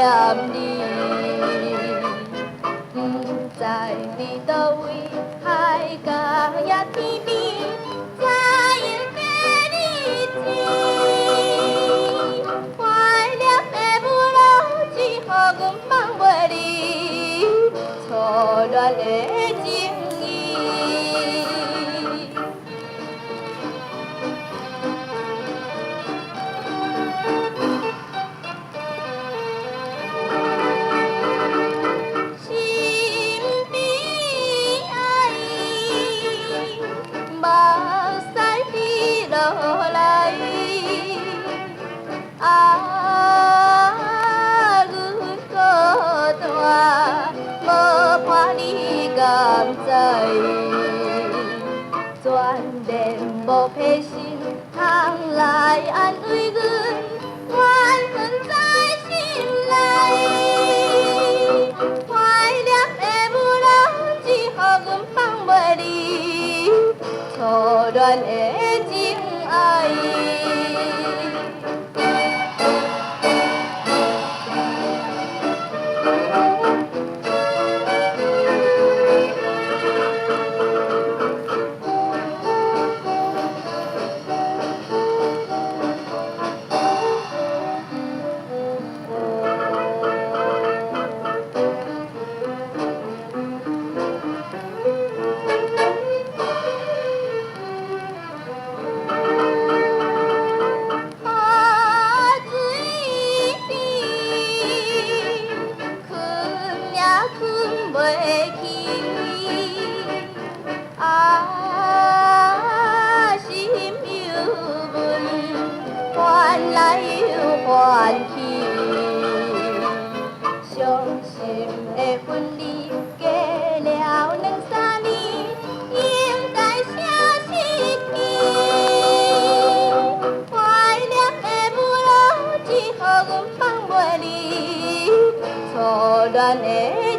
念你，不知你倒位，海角也天边，知影加你情。怀念的母老，只予阮放袂离，初恋的情意。甘知，全然无批心，通来安慰阮，怨恨在心内。怀念的母老，只予阮放袂离，初恋的情爱。翻来又翻去，伤心的分离，过了2、3年，应该啥失去？怀念的母老，只予阮放袂离，初恋的。